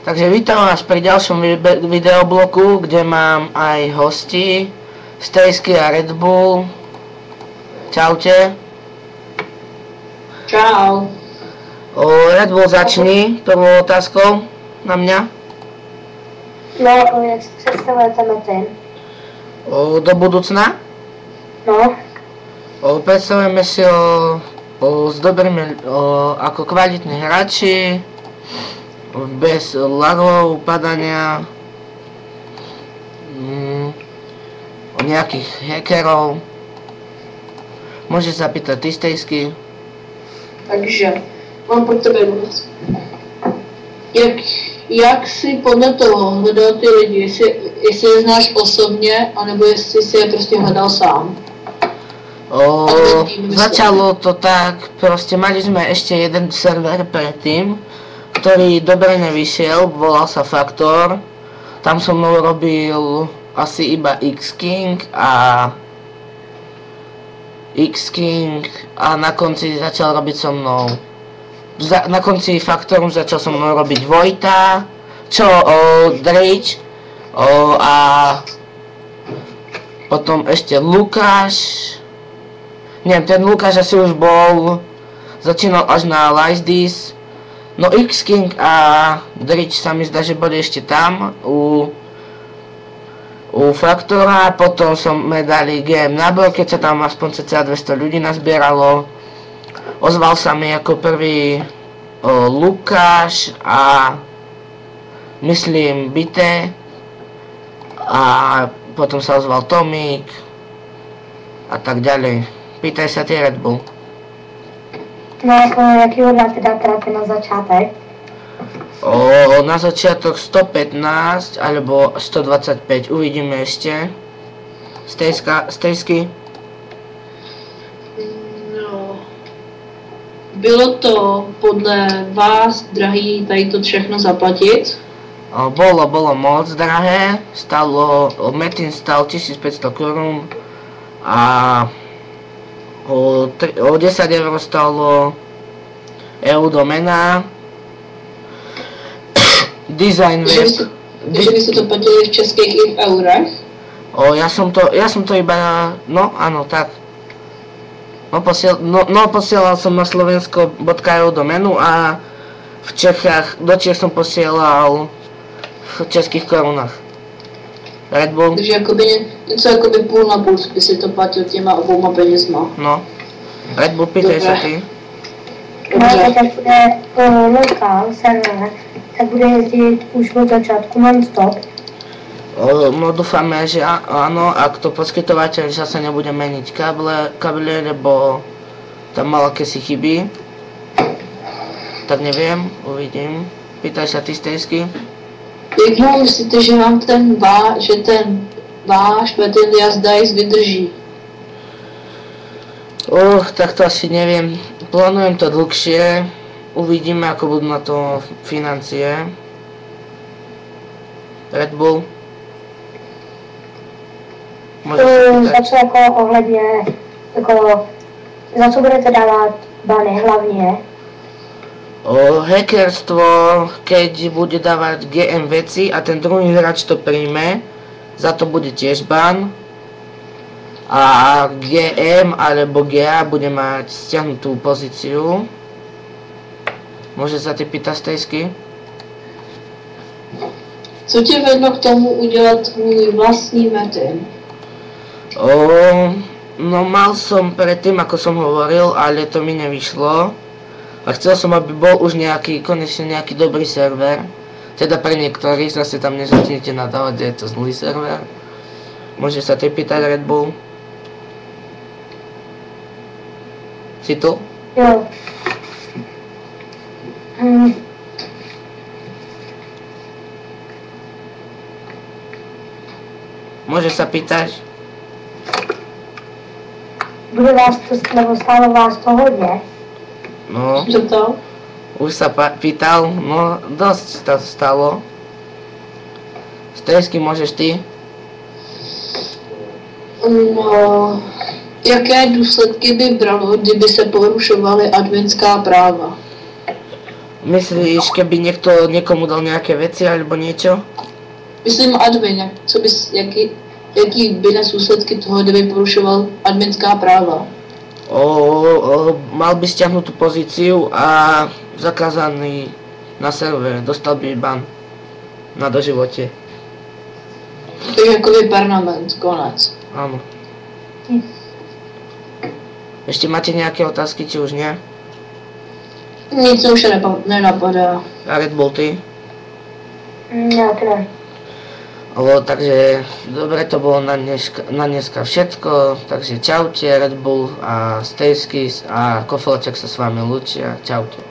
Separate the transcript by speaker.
Speaker 1: Takže vítam vás pri ďalšom videobloku, kde mám aj hosti Stacy a Red Bull. Čaute.
Speaker 2: Čau.
Speaker 1: Red Bull, začni prvou otázkou na mňa.
Speaker 3: No, jak si představujete Metin?
Speaker 1: Do budúcna?
Speaker 3: No.
Speaker 1: Predstavujeme si s dobrými, ako kvalitní hráči, bez lagov, upadania, o nejakých hackerov. Môžeš sa pýtať ty, Stacy.
Speaker 2: Takže mám pro tebe dotaz. Jak si podle toho hledal ty lidi, jestli je znáš osobně, anebo jestli si je prostě hledal sám?
Speaker 1: Začalo to tak, proste mali sme ešte jeden server predtým, ktorý dobre nevyšiel, volal sa Faktor. Tam som mnou robil asi iba X-King a na konci začal robiť so mnou. Na konci Faktoru začal so mnou robiť Vojta, Drič a potom ešte Lukáš. Neviem, ten Lukáš asi už začínal až na Lice. No X-King a Drič sa mi zdá, že boli ešte tam u Faktora. Potom sme dali GM nábor, keď sa tam aspoň cca 200 ľudí nazbieralo. Ozval sa mi ako prvý Lukáš a myslím Bite. A potom sa ozval Tomík a tak ďalej. Pýtaj sa ty, Red Bull.
Speaker 3: No, jaký hodláte dát trafy na začátek?
Speaker 1: Na začiatok 115 alebo 125, uvidíme ešte. Stacy?
Speaker 2: No, bylo to podle vás drahý tady to všechno zaplatit?
Speaker 1: Bolo moc drahé, Metin stal 1500 korún a o 10 eur stalo EU domena, design web.
Speaker 2: Takže vy ste to platili v českých i v eurech?
Speaker 1: Ja som to iba, no áno, tak. Posielal som na slovensko.eu domenu a v Čechách, do Čech som posielal v českých korunách. Red Bull.
Speaker 2: Takže něco jakoby půl na půl by si to platil těma obouma penězma.
Speaker 1: No. Red Bull, pýtaj sa ty.
Speaker 3: No, tak bude lokál, server, tak bude jezdit už od začátku non-stop.
Speaker 1: No dúfame, že áno, ak to poskytovateľ zase nebude meniť káble, lebo tam malo akési chyby. Tak neviem, uvidím. Pýtaj sa ty, Stacy.
Speaker 2: Jak dlouho myslíte, že vám ten váš Metin Dice vydrží?
Speaker 1: Tak to asi neviem. Plánujem to dlhšie. Uvidíme, ako budú na to financie. Red Bull.
Speaker 3: Za co jako ohledně, za co budete dávat bany hlavně?
Speaker 1: Hackerstvo, keď bude dávať GM veci a ten druhý hráč to príjme, za to bude tiež ban. A GM alebo GA bude mať stiahnutú pozíciu. Môže sa ty pýtať, Stacy?
Speaker 2: Co tě vedlo k tomu udělat tvůj vlastní Metin?
Speaker 1: No mal som predtým, ako som hovoril, ale to mi nevyšlo. A chcel som, aby bol už konečne nejaký dobrý server. Teda pre niektorých, zase tam nezačnite nadávať, že je to zlý server. Môže sa ty pýtať, Red Bull? Si tu?
Speaker 3: Jo.
Speaker 1: Môže sa pýtať?
Speaker 3: Bude vás to, nebo stálo vás to hodně?
Speaker 1: No.
Speaker 2: Co to?
Speaker 1: Už sa pýtal, no dosť to stalo. Stacy, môžeš ty?
Speaker 2: No, jaké důsledky by bralo, kdyby se porušovaly adminská práva?
Speaker 1: Myslíš, keby niekto niekomu dal nejaké veci alebo niečo?
Speaker 2: Myslím admin, co bys, jaký by důsledky toho, kdyby porušoval adminská práva?
Speaker 1: Mal by stiahnuť tú pozíciu a zakázaný na server, dostal by ban na doživote.
Speaker 2: Takže jakoby parlament, konec.
Speaker 1: Áno. Ešte máte nejaké otázky, či už nie?
Speaker 2: Nic se už nenapadá.
Speaker 1: A Red Bull, ty?
Speaker 3: Ja teda.
Speaker 1: Takže dobre, to bolo na dneska všetko, takže čaute, Red Bull a Stayskis a Kofolček sa s vami lúčia, čaute.